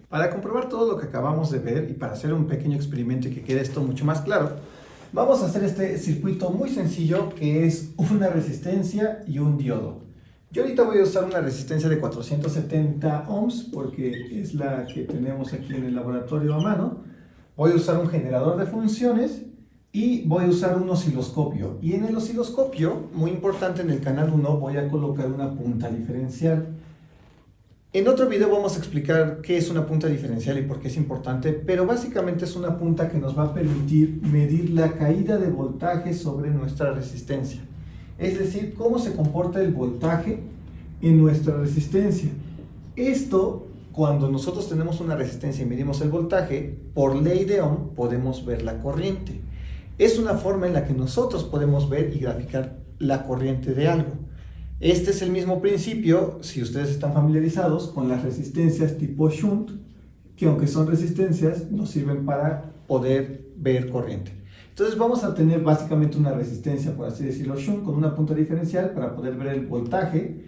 Para comprobar todo lo que acabamos de ver y para hacer un pequeño experimento y que quede esto mucho más claro, vamos a hacer este circuito muy sencillo que es una resistencia y un diodo. Yo ahorita voy a usar una resistencia de 470 ohms porque es la que tenemos aquí en el laboratorio a mano. Voy a usar un generador de funciones y voy a usar un osciloscopio. Y en el osciloscopio, muy importante, en el canal 1 voy a colocar una punta diferencial. En otro video vamos a explicar qué es una punta diferencial y por qué es importante, pero básicamente es una punta que nos va a permitir medir la caída de voltaje sobre nuestra resistencia. Es decir, cómo se comporta el voltaje en nuestra resistencia. Esto, cuando nosotros tenemos una resistencia y medimos el voltaje, por ley de Ohm podemos ver la corriente. Es una forma en la que nosotros podemos ver y graficar la corriente de algo. Este es el mismo principio, si ustedes están familiarizados, con las resistencias tipo shunt, que aunque son resistencias, nos sirven para poder ver corriente. Entonces vamos a tener básicamente una resistencia, por así decirlo, shunt, con una punta diferencial para poder ver el voltaje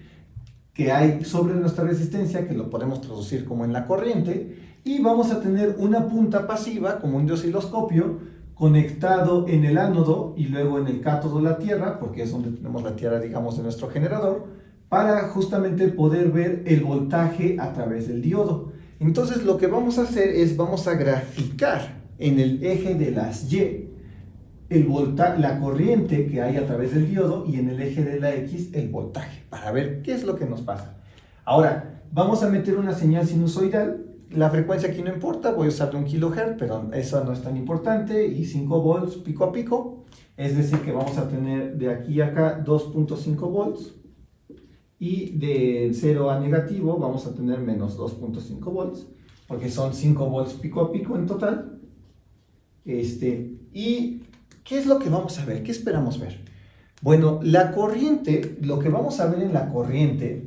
que hay sobre nuestra resistencia, que lo podemos traducir como en la corriente, y vamos a tener una punta pasiva, como un de osciloscopio, conectado en el ánodo y luego en el cátodo la tierra, porque es donde tenemos la tierra, digamos, de nuestro generador, para justamente poder ver el voltaje a través del diodo. Entonces lo que vamos a hacer es, vamos a graficar en el eje de las Y la corriente que hay a través del diodo y en el eje de la X el voltaje, para ver qué es lo que nos pasa. Ahora, vamos a meter una señal sinusoidal. La frecuencia aquí no importa, voy a usar de 1 kHz, pero eso no es tan importante, y 5 volts pico a pico, es decir que vamos a tener de aquí a acá 2.5 volts, y de 0 a negativo vamos a tener menos 2.5 volts, porque son 5 volts pico a pico en total. ¿Y qué es lo que vamos a ver? ¿Qué esperamos ver? Bueno, la corriente, lo que vamos a ver en la corriente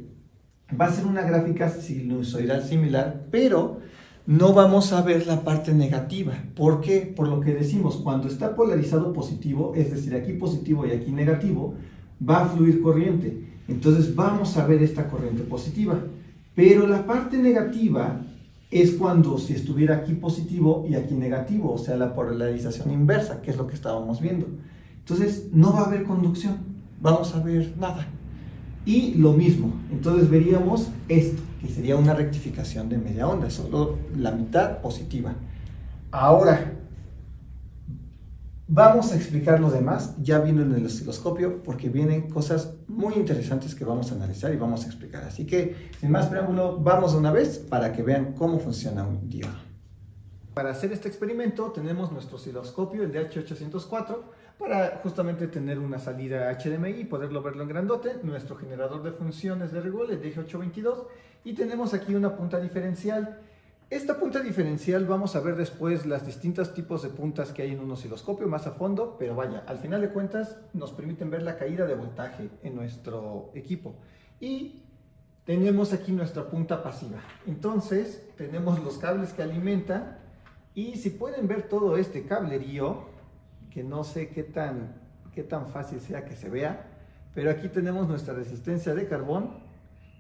va a ser una gráfica sinusoidal similar, pero no vamos a ver la parte negativa. ¿Por qué? Por lo que decimos, cuando está polarizado positivo, es decir, aquí positivo y aquí negativo, va a fluir corriente. Entonces vamos a ver esta corriente positiva. Pero la parte negativa es cuando si estuviera aquí positivo y aquí negativo, o sea, la polarización inversa, que es lo que estábamos viendo. Entonces no va a haber conducción, vamos a ver nada. Y lo mismo, entonces veríamos esto, que sería una rectificación de media onda, solo la mitad positiva. Ahora, vamos a explicar lo demás, ya viendo en el osciloscopio, porque vienen cosas muy interesantes que vamos a analizar y vamos a explicar. Así que, sin más preámbulo, vamos de una vez para que vean cómo funciona un diodo. Para hacer este experimento tenemos nuestro osciloscopio, el DH804, para justamente tener una salida HDMI y poderlo verlo en grandote, nuestro generador de funciones de Rigol, el DH822, y tenemos aquí una punta diferencial. Esta punta diferencial vamos a ver después los distintos tipos de puntas que hay en un osciloscopio más a fondo, pero vaya, al final de cuentas nos permiten ver la caída de voltaje en nuestro equipo. Y tenemos aquí nuestra punta pasiva. Entonces tenemos los cables que alimentan. Y si pueden ver todo este cablerío, que no sé qué tan fácil sea que se vea, pero aquí tenemos nuestra resistencia de carbón,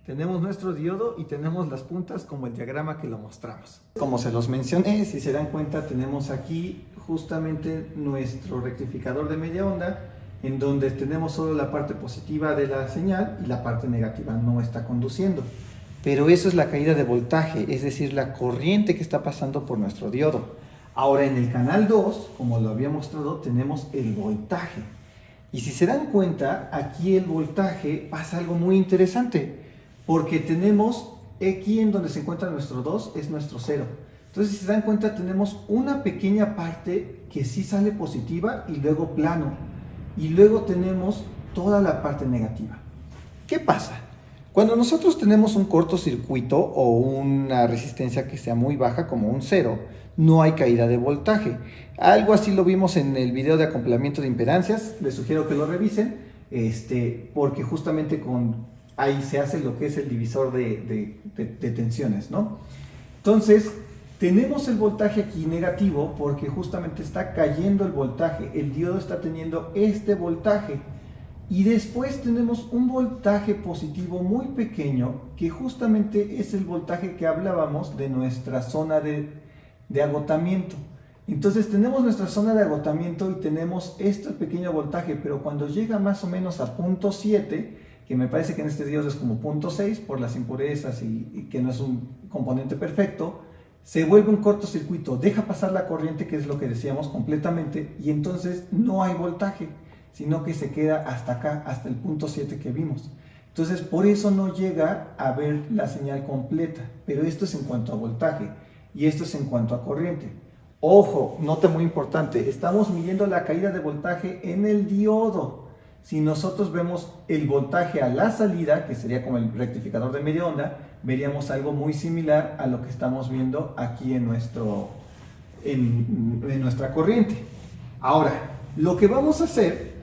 tenemos nuestro diodo y tenemos las puntas como el diagrama que lo mostramos. Como se los mencioné, si se dan cuenta, tenemos aquí justamente nuestro rectificador de media onda, en donde tenemos solo la parte positiva de la señal y la parte negativa no está conduciendo. Pero eso es la caída de voltaje, es decir, la corriente que está pasando por nuestro diodo. Ahora en el canal 2, como lo había mostrado, tenemos el voltaje. Y si se dan cuenta, aquí el voltaje pasa algo muy interesante, porque tenemos aquí en donde se encuentra nuestro 2, es nuestro 0. Entonces, si se dan cuenta, tenemos una pequeña parte que sí sale positiva y luego plano. Y luego tenemos toda la parte negativa. ¿Qué pasa? Cuando nosotros tenemos un cortocircuito o una resistencia que sea muy baja, como un 0, no hay caída de voltaje. Algo así lo vimos en el video de acoplamiento de impedancias, les sugiero que lo revisen, porque justamente ahí se hace lo que es el divisor de tensiones, ¿no? Entonces, tenemos el voltaje aquí negativo porque justamente está cayendo el voltaje, el diodo está teniendo este voltaje. Y después tenemos un voltaje positivo muy pequeño, que justamente es el voltaje que hablábamos de nuestra zona de agotamiento. Entonces tenemos nuestra zona de agotamiento y tenemos este pequeño voltaje, pero cuando llega más o menos a 0.7, que me parece que en este diodo es como 0.6 por las impurezas y que no es un componente perfecto, se vuelve un cortocircuito, deja pasar la corriente, que es lo que decíamos completamente, y entonces no hay voltaje, sino que se queda hasta acá, hasta el 0.7 que vimos. Entonces por eso no llega a ver la señal completa, pero esto es en cuanto a voltaje y esto es en cuanto a corriente. Ojo, nota muy importante, estamos midiendo la caída de voltaje en el diodo. Si nosotros vemos el voltaje a la salida, que sería como el rectificador de media onda, veríamos algo muy similar a lo que estamos viendo aquí en nuestra corriente. Ahora, lo que vamos a hacer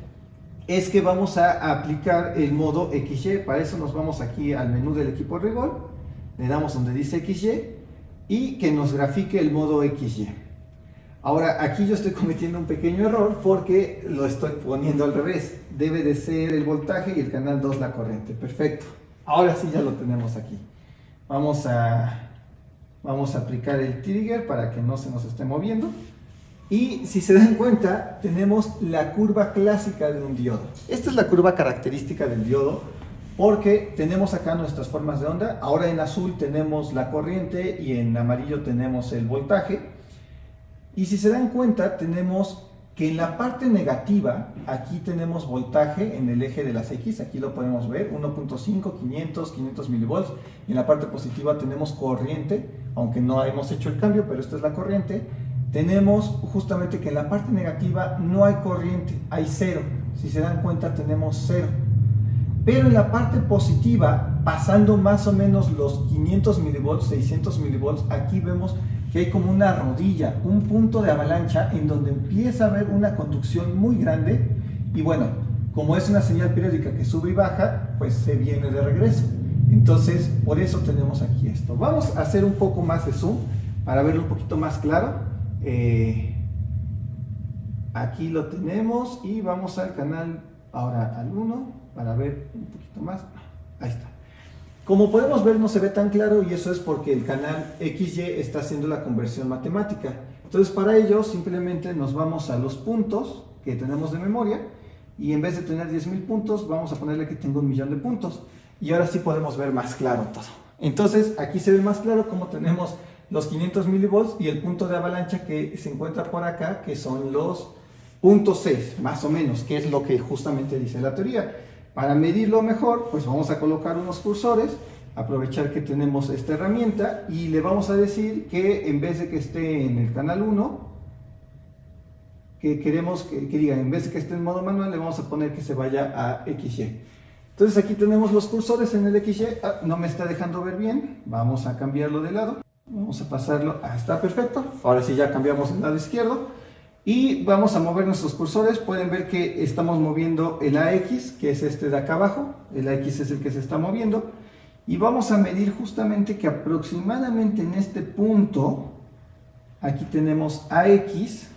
es que vamos a aplicar el modo XY. Para eso nos vamos aquí al menú del equipo rigor, le damos donde dice XY y que nos grafique el modo XY. Ahora aquí yo estoy cometiendo un pequeño error porque lo estoy poniendo al revés. Debe de ser el voltaje y el canal 2 la corriente. Perfecto. Ahora sí ya lo tenemos aquí. Vamos a aplicar el trigger para que no se nos esté moviendo. Y si se dan cuenta, tenemos la curva clásica de un diodo. Esta es la curva característica del diodo porque tenemos acá nuestras formas de onda. Ahora en azul tenemos la corriente y en amarillo tenemos el voltaje. Y si se dan cuenta, tenemos que en la parte negativa, aquí tenemos voltaje en el eje de las X, aquí lo podemos ver, 1.5, 500 milivolts. Y en la parte positiva tenemos corriente, aunque no hemos hecho el cambio, pero esta es la corriente. Tenemos justamente que en la parte negativa no hay corriente, hay cero. Si se dan cuenta, tenemos cero. Pero en la parte positiva, pasando más o menos los 500 milivolts, 600 milivolts, aquí vemos que hay como una rodilla, un punto de avalancha en donde empieza a haber una conducción muy grande y bueno, como es una señal periódica que sube y baja, pues se viene de regreso. Entonces, por eso tenemos aquí esto. Vamos a hacer un poco más de zoom para verlo un poquito más claro. Aquí lo tenemos y vamos al canal, ahora al 1, para ver un poquito más. Ahí está. Como podemos ver, no se ve tan claro y eso es porque el canal XY está haciendo la conversión matemática. Entonces para ello simplemente nos vamos a los puntos que tenemos de memoria y en vez de tener 10.000 puntos vamos a ponerle que tengo 1.000.000 de puntos y ahora sí podemos ver más claro todo. Entonces aquí se ve más claro como tenemos los 500 milivolts y el punto de avalancha que se encuentra por acá, que son los 0.6 más o menos, que es lo que justamente dice la teoría. Para medirlo mejor, pues vamos a colocar unos cursores, aprovechar que tenemos esta herramienta y le vamos a decir que en vez de que esté en el canal 1, que queremos que diga, en vez de que esté en modo manual, le vamos a poner que se vaya a XY. Entonces aquí tenemos los cursores en el XY, no me está dejando ver bien, vamos a cambiarlo de lado, vamos a pasarlo, está perfecto, ahora sí ya cambiamos el lado izquierdo. Y vamos a mover nuestros cursores. Pueden ver que estamos moviendo el AX, que es este de acá abajo. El AX es el que se está moviendo. Y vamos a medir justamente que aproximadamente en este punto, aquí tenemos AX,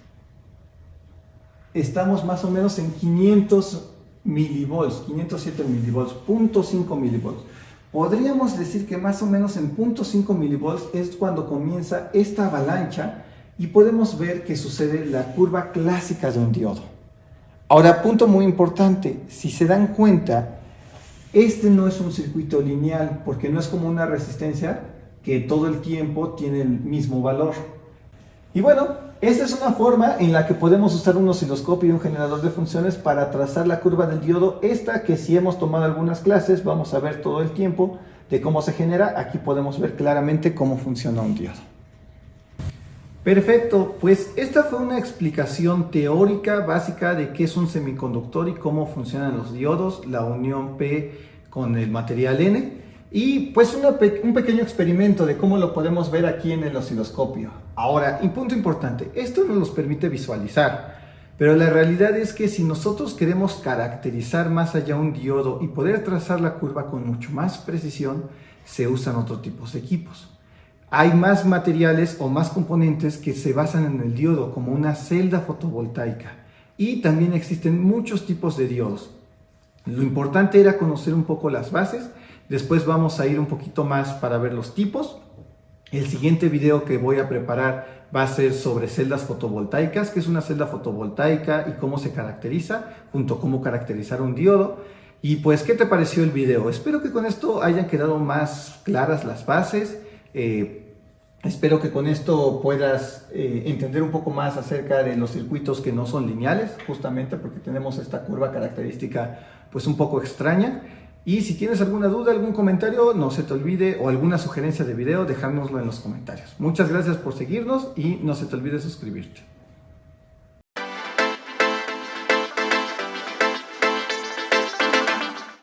estamos más o menos en 500 milivolts, 507 milivolts, 0.5 milivolts. Podríamos decir que más o menos en 0.5 milivolts es cuando comienza esta avalancha y podemos ver que sucede la curva clásica de un diodo. Ahora, punto muy importante, si se dan cuenta, este no es un circuito lineal porque no es como una resistencia que todo el tiempo tiene el mismo valor. Y bueno, esta es una forma en la que podemos usar un osciloscopio y un generador de funciones para trazar la curva del diodo. Esta que si hemos tomado algunas clases vamos a ver todo el tiempo de cómo se genera. Aquí podemos ver claramente cómo funciona un diodo. Perfecto, pues esta fue una explicación teórica básica de qué es un semiconductor y cómo funcionan los diodos, la unión P con el material N y pues un pequeño experimento de cómo lo podemos ver aquí en el osciloscopio. Ahora, un punto importante, esto no nos permite visualizar, pero la realidad es que si nosotros queremos caracterizar más allá un diodo y poder trazar la curva con mucho más precisión, se usan otro tipo de equipos. Hay más materiales o más componentes que se basan en el diodo, como una celda fotovoltaica. Y también existen muchos tipos de diodos. Lo importante era conocer un poco las bases. Después vamos a ir un poquito más para ver los tipos. El siguiente video que voy a preparar va a ser sobre celdas fotovoltaicas, qué es una celda fotovoltaica y cómo se caracteriza, junto a cómo caracterizar un diodo. Y pues, ¿qué te pareció el video? Espero que con esto hayan quedado más claras las bases. Espero que con esto puedas entender un poco más acerca de los circuitos que no son lineales, justamente porque tenemos esta curva característica pues un poco extraña. Y si tienes alguna duda, algún comentario, no se te olvide, o alguna sugerencia de video, dejárnoslo en los comentarios. Muchas gracias por seguirnos y no se te olvide suscribirte.